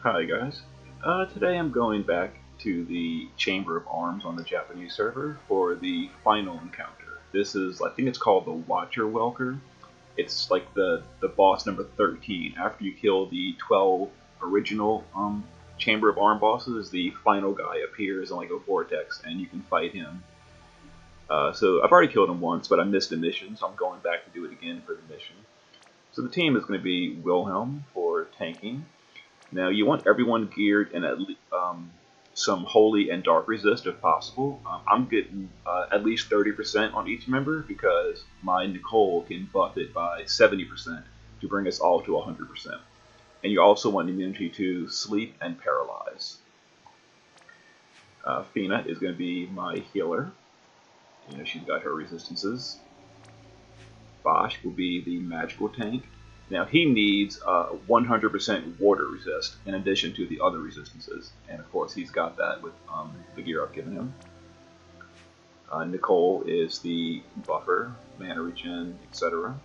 Hi guys. Today I'm going back to the Chamber of Arms on the Japanese server for the final encounter. This is, I think it's called the Welter. It's like the boss number 13. After you kill the 12 original Chamber of Arm bosses, the final guy appears in like a vortex and you can fight him. So I've already killed him once, but I missed a mission, so I'm going back to do it again for the mission. So the team is going to be Wilhelm for tanking. Now you want everyone geared in some holy and dark resist if possible. I'm getting at least 30% on each member because my Nicole can buff it by 70% to bring us all to 100%. And you also want immunity to sleep and paralyze. Fina is going to be my healer. You know, she's got her resistances. Bosch will be the magical tank. Now he needs 100% water resist in addition to the other resistances, and of course he's got that with the gear I've given him. Nicole is the buffer, mana regen, etc.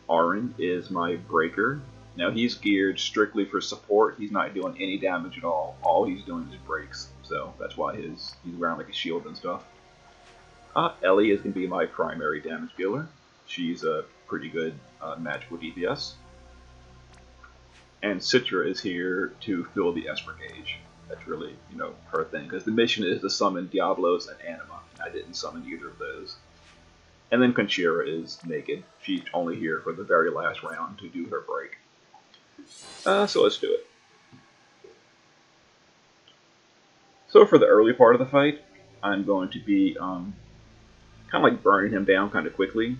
Aaron is my breaker. Now he's geared strictly for support. He's not doing any damage at all. All he's doing is breaks, so that's why he's wearing like a shield and stuff. Ellie is going to be my primary damage dealer. She's a pretty good magical DPS. And Citra is here to fill the Esper gauge. That's really, you know, her thing, because the mission is to summon Diablos and Anima. I didn't summon either of those. And then Conchira is naked. She's only here for the very last round to do her break. So let's do it. So for the early part of the fight, I'm going to be kind of like burning him down kind of quickly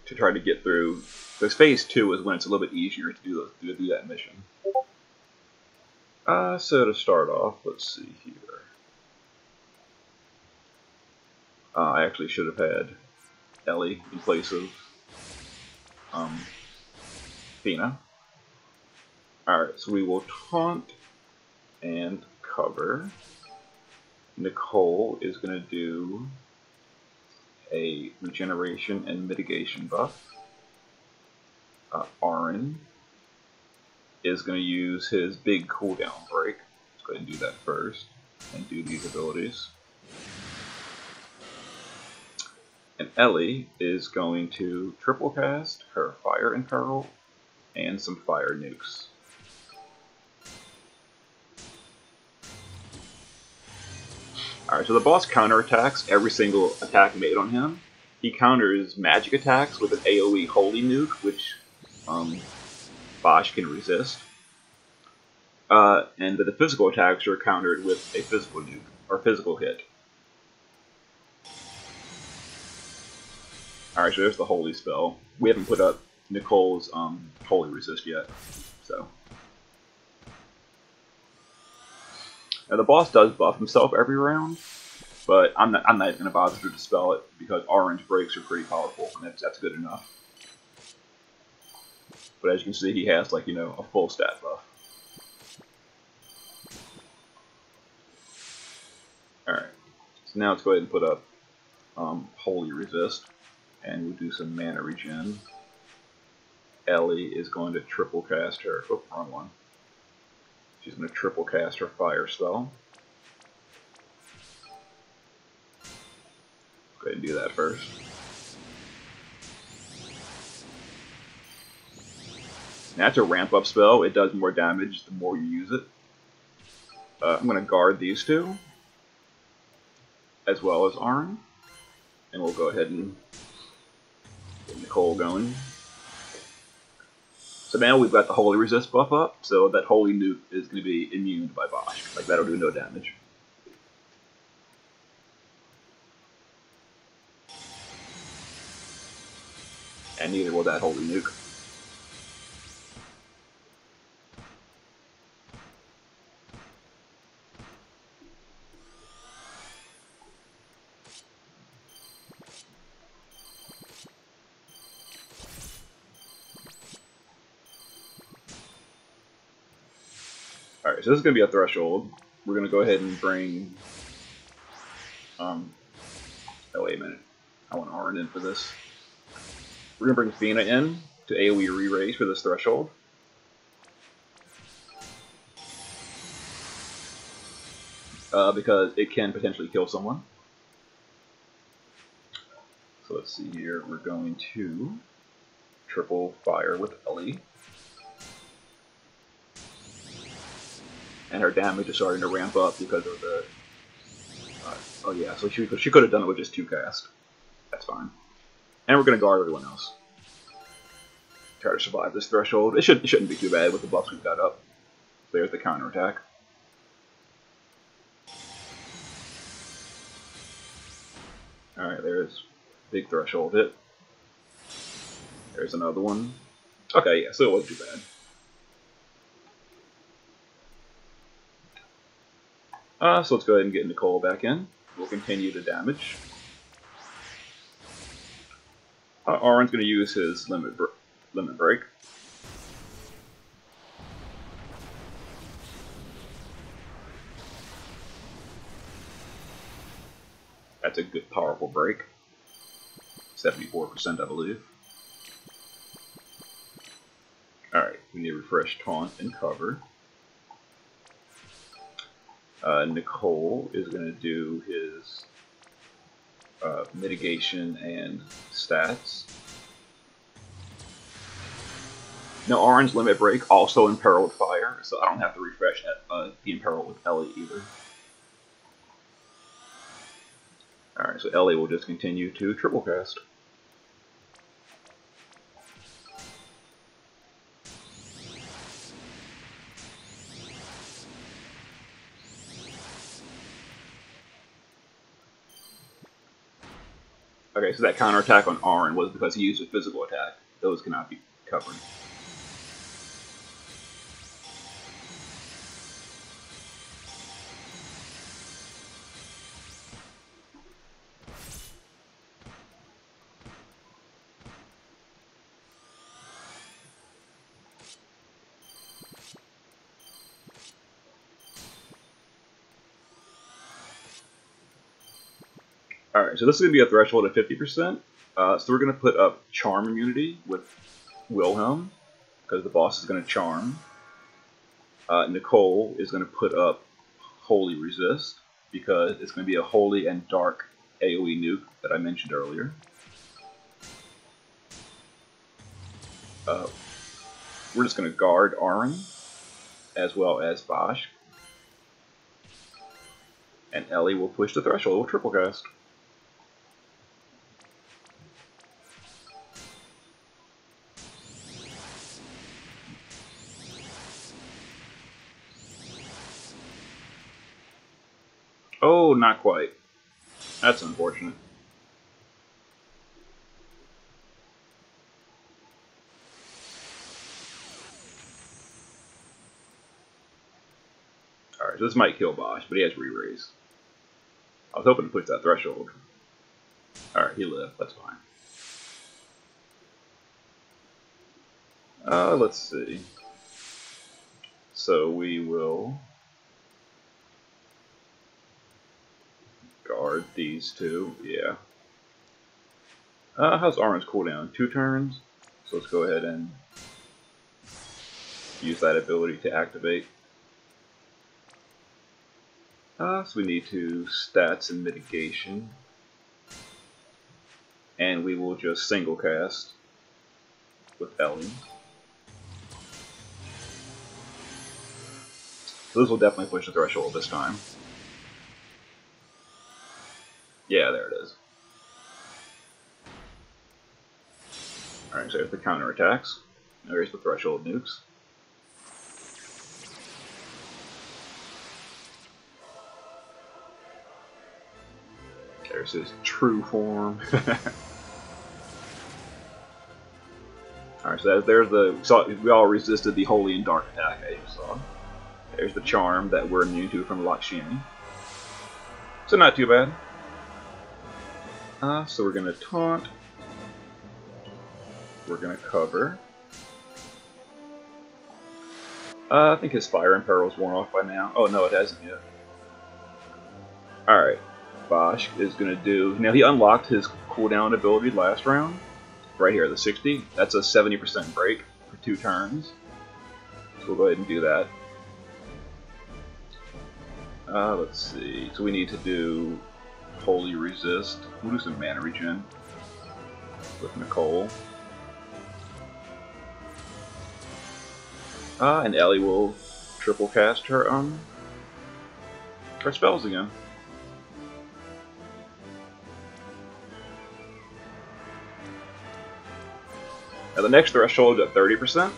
to try to get through, because phase 2 is when it's a little bit easier to do that mission. So to start off, let's see here. I actually should have had Ellie in place of Fina. Alright, so we will taunt and cover. Nicole is going to do a regeneration and mitigation buff. Aaron is going to use his big cooldown break. Let's go ahead and do that first and do these abilities. And Ellie is going to triple cast her Fire Imperil and some fire nukes. Alright, so the boss counterattacks every single attack made on him. He counters magic attacks with an AoE Holy Nuke, which Bosch can resist. And the physical attacks are countered with a physical nuke, or physical hit. Alright, so there's the Holy spell. We haven't put up Nicole's Holy Resist yet, so. Now the boss does buff himself every round, but I'm not even going to bother to dispel it because orange breaks are pretty powerful, and that's good enough. But as you can see, he has, like, you know, a full stat buff. Alright, so now let's go ahead and put up Holy Resist, and we'll do some mana regen. Ellie is going to triple cast her, oh, wrong one. She's going to triple cast her fire spell. Go ahead and do that first. Now that's a ramp up spell. It does more damage the more you use it. I'm going to guard these two, as well as Arn. And we'll go ahead and get Nicole going. So now we've got the Holy Resist buff up, so that Holy Nuke is going to be immune by Bosch. Like, that'll do no damage. And neither will that Holy Nuke. Alright, so this is going to be a threshold. We're going to go ahead and bring... oh, wait a minute. I want Aaron in for this. We're going to bring Fina in to AoE re-raise for this threshold. because it can potentially kill someone. So let's see here, we're going to triple fire with Ellie. And her damage is starting to ramp up because of the... oh yeah, so she could have done it with just 2 casts. That's fine. And we're going to guard everyone else. Try to survive this threshold. It shouldn't be too bad with the buffs we've got up. There's the counterattack. Alright, there's big threshold hit. There's another one. Okay, yeah, so it wasn't too bad. So let's go ahead and get Nicole back in. We'll continue to damage. Aaron's going to use his limit break. That's a good, powerful break. 74%, I believe. Alright, we need to refresh taunt and cover. Nicole is going to do his mitigation and stats. Now, Aaron's limit break also imperiled fire, so I don't have to refresh the imperil with Ellie either. Alright, so Ellie will just continue to triple cast. Okay, so that counterattack on Aaron was because he used a physical attack. Those cannot be covered. Alright, so this is going to be a threshold of 50%. So we're going to put up Charm Immunity with Wilhelm, because the boss is going to Charm. Nicole is going to put up Holy Resist, because it's going to be a Holy and Dark AoE nuke that I mentioned earlier. We're just going to guard Aaron, as well as Bosch. And Ellie will push the threshold, we'll triple cast. Oh, not quite. That's unfortunate. Alright, so this might kill Bosch, but he has re-raise. I was hoping to push that threshold. Alright, he lived. That's fine. Let's see. So we will guard these two. Yeah. How's Aaron's cooldown? 2 turns. So let's go ahead and use that ability to activate. So we need to stats and mitigation. And we will just single cast with Ellie. So this will definitely push the threshold this time. Yeah, there it is. Alright, so there's the counterattacks. There's the threshold nukes. There's his true form. Alright, so there's the... we all resisted the Holy and Dark attack, as you saw. There's the charm that we're immune to from Lakshmi. So not too bad. So we're going to taunt. We're going to cover. I think his fire imperil's worn off by now. Oh no, it hasn't yet. Alright. Bosch is going to do... Now he unlocked his cooldown ability last round. Right here, the 60. That's a 70% break for 2 turns. So we'll go ahead and do that. Let's see. So we need to do Holy Resist. We'll do some mana regen with Nicole. And Ellie will triple cast her spells again. Now the next threshold is at 30%.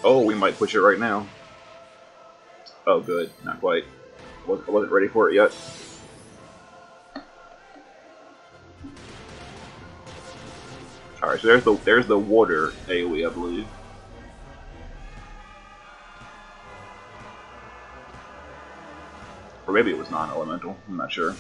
Oh, we might push it right now. Oh, good. Not quite. I wasn't ready for it yet. Alright, so there's the water AoE, I believe. Or maybe it was non-elemental. I'm not sure.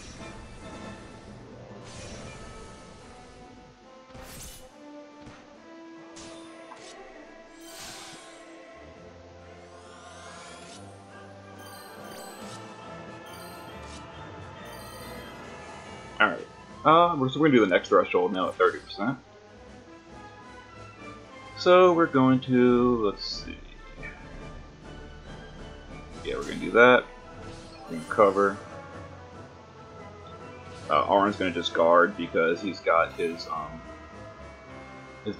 Alright. So we're going to do the next threshold now at 30%. So we're going to, let's see. Yeah, we're going to do that. We're going to cover. Arn's going to just guard because he's got his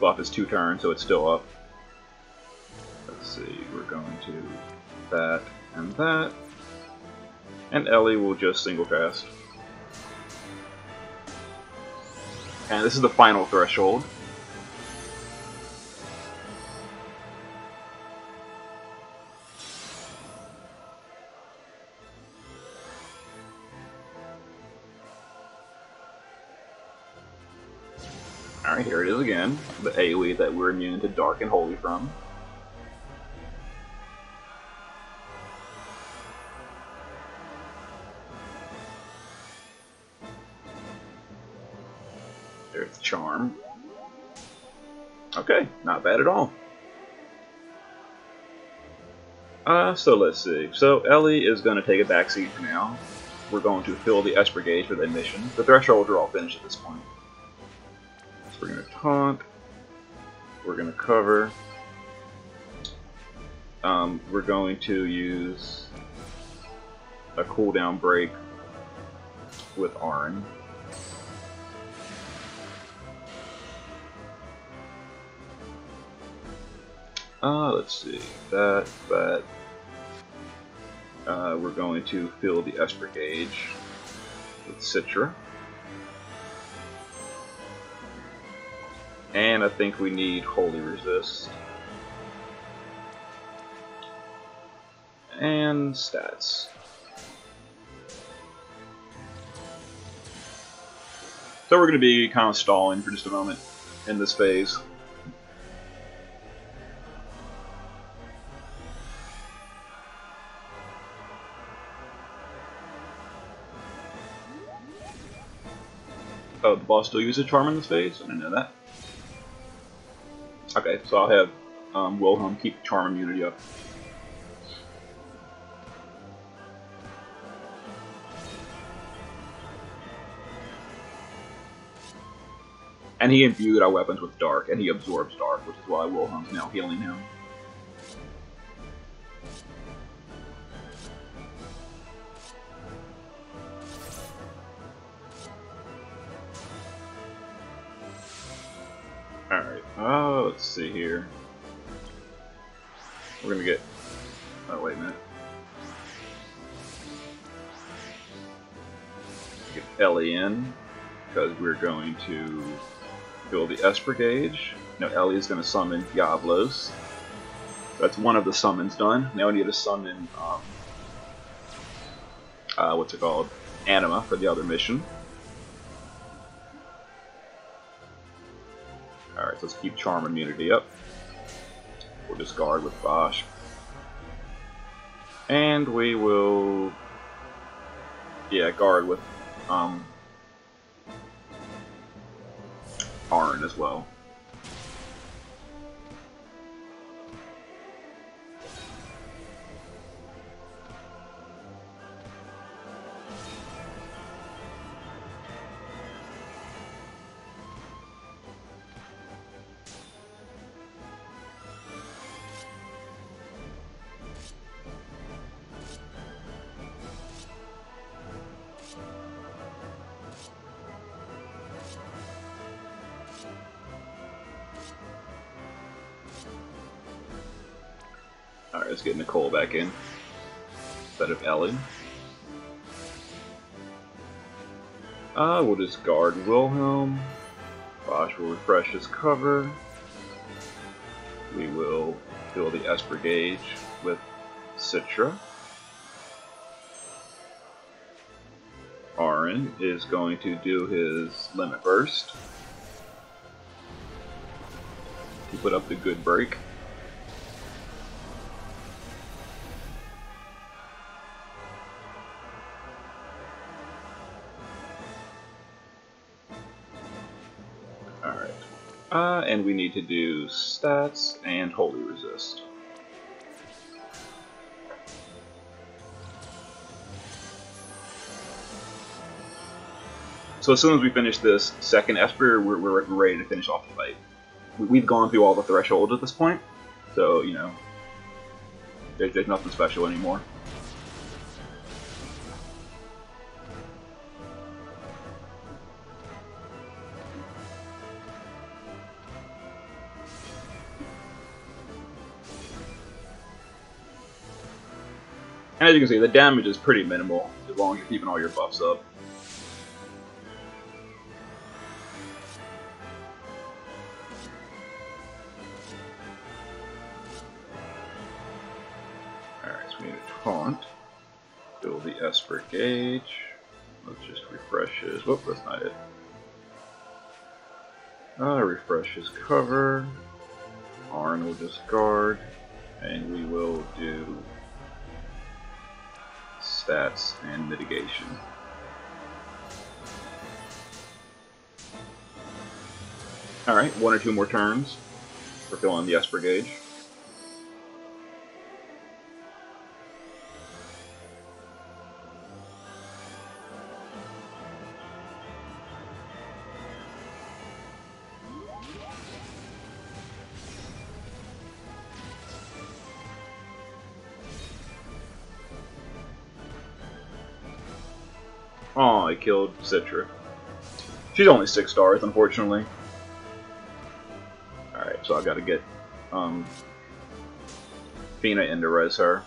buff is 2 turns, so it's still up. Let's see, we're going to that and that. And Ellie will just single cast. And this is the final threshold. Alright, here it is again. The AoE that we're immune to Dark and Holy from. There's the charm. Okay, not bad at all. So let's see. So Ellie is going to take a backseat for now. We're going to fill the Esper Gauge for the mission. The thresholds are all finished at this point. So we're going to taunt. We're going to cover. We're going to use a cooldown break with Arn. Let's see, that. We're going to fill the Esper Gauge with Citra. And I think we need Holy Resist. And stats. So we're going to be kind of stalling for just a moment in this phase. Oh, the boss still uses Charm in this phase? I didn't know that. Okay, so I'll have Wilhelm keep Charm immunity up. And he imbued our weapons with Dark, and he absorbs Dark, which is why Wilhelm's now healing him. Alright, let's see here. We're gonna get... Oh, wait a minute. Get Ellie in, because we're going to fill the Esper Gauge. Now Ellie is going to summon Diablos. That's one of the summons done. Now we need to summon, what's it called? Anima for the other mission. Alright, so let's keep Charm immunity up. We'll discard with Bosch. And we will... Yeah, guard with Arn as well. Alright, let's get Nicole back in instead of Ellie. We'll just guard Wilhelm. Bosch will refresh his cover. We will fill the Esper gauge with Citra. Aaron is going to do his limit burst to put up the good break. And we need to do stats and holy resist. So as soon as we finish this second Esper, we're ready to finish off the fight. We've gone through all the thresholds at this point, so, you know, there's nothing special anymore. And as you can see, the damage is pretty minimal, as long as you're keeping all your buffs up. Alright, so we need a taunt. Fill the Esper gauge. Let's just refresh his... Whoop, that's not it. Refresh his cover. Arn will just guard. And we will do stats and mitigation. Alright, 1 or 2 more turns for filling the Esper gauge. Oh, I killed Citra. She's only 6 stars, unfortunately. Alright, so I gotta get Fina in to res her.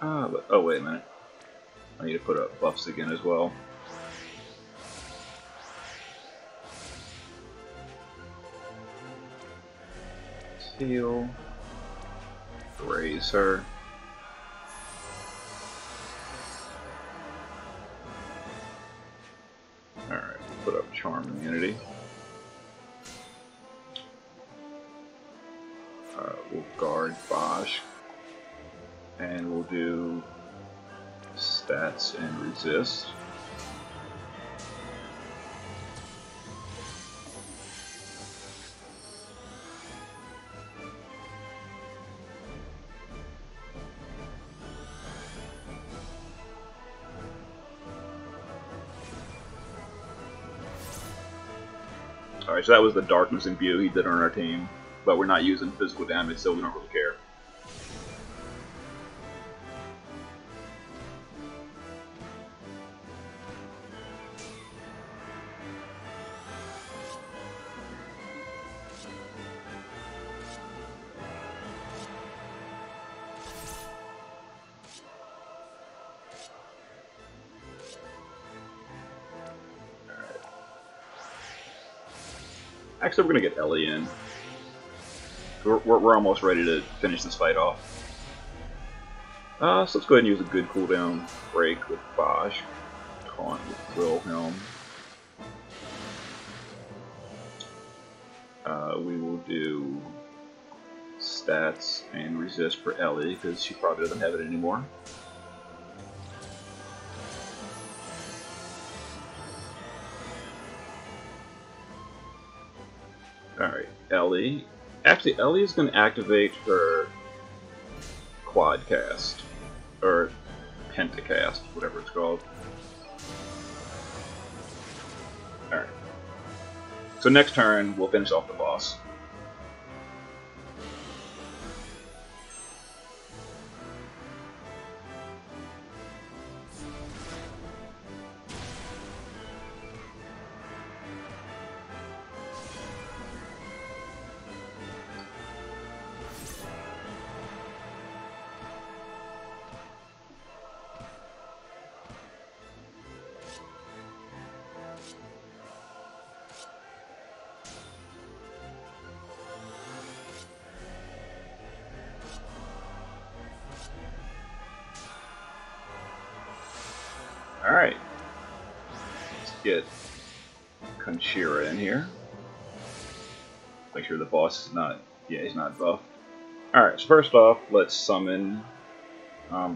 Oh, wait a minute. I need to put up buffs again as well. Heal. Raise her. Alright, put up Charm Immunity. We'll guard Bosch. And we'll do stats and resist. Alright, so that was the Darkness Imbue he did on our team, but we're not using physical damage, so we don't really care. Actually, we're going to get Ellie in. We're almost ready to finish this fight off. So let's go ahead and use a good cooldown break with Bosch. Taunt with Wilhelm. We will do stats and resist for Ellie, because she probably doesn't have it anymore. Alright, Ellie. Actually, Ellie is going to activate her quad cast. Or pentacast, whatever it's called. Alright. So next turn, we'll finish off the boss. get Conchira in here. Make sure the boss is not, yeah, he's not buffed. Alright, so first off, let's summon,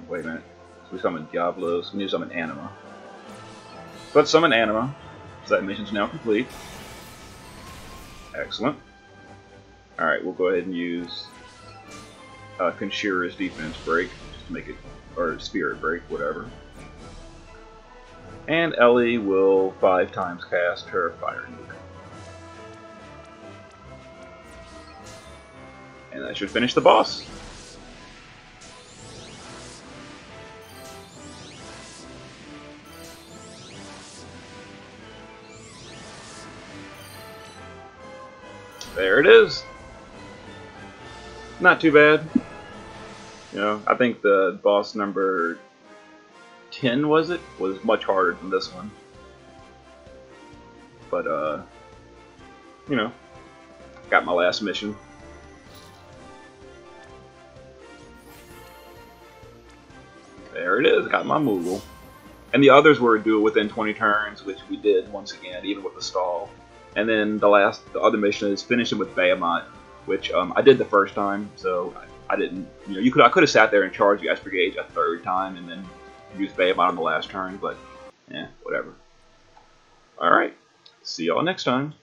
wait a minute. So we summoned Diablos, we need to summon Anima. So let's summon Anima, so that mission's now complete. Excellent. Alright, we'll go ahead and use Conchira's defense break, just to make it, or spirit break, whatever. And Ellie will 5 times cast her Fire Nuke. And that should finish the boss. There it is. Not too bad. You know, I think the boss number 10 was much harder than this one. But you know, got my last mission. There it is, got my Moogle. And the others were do it within 20 turns, which we did once again, even with the stall. And then the other mission is finish him with Behemoth, which I did the first time, so I didn't, you know, I could have sat there and charged the Esper Gauge a third time and then used Behemoth on the last turn, but whatever. Alright, see y'all next time.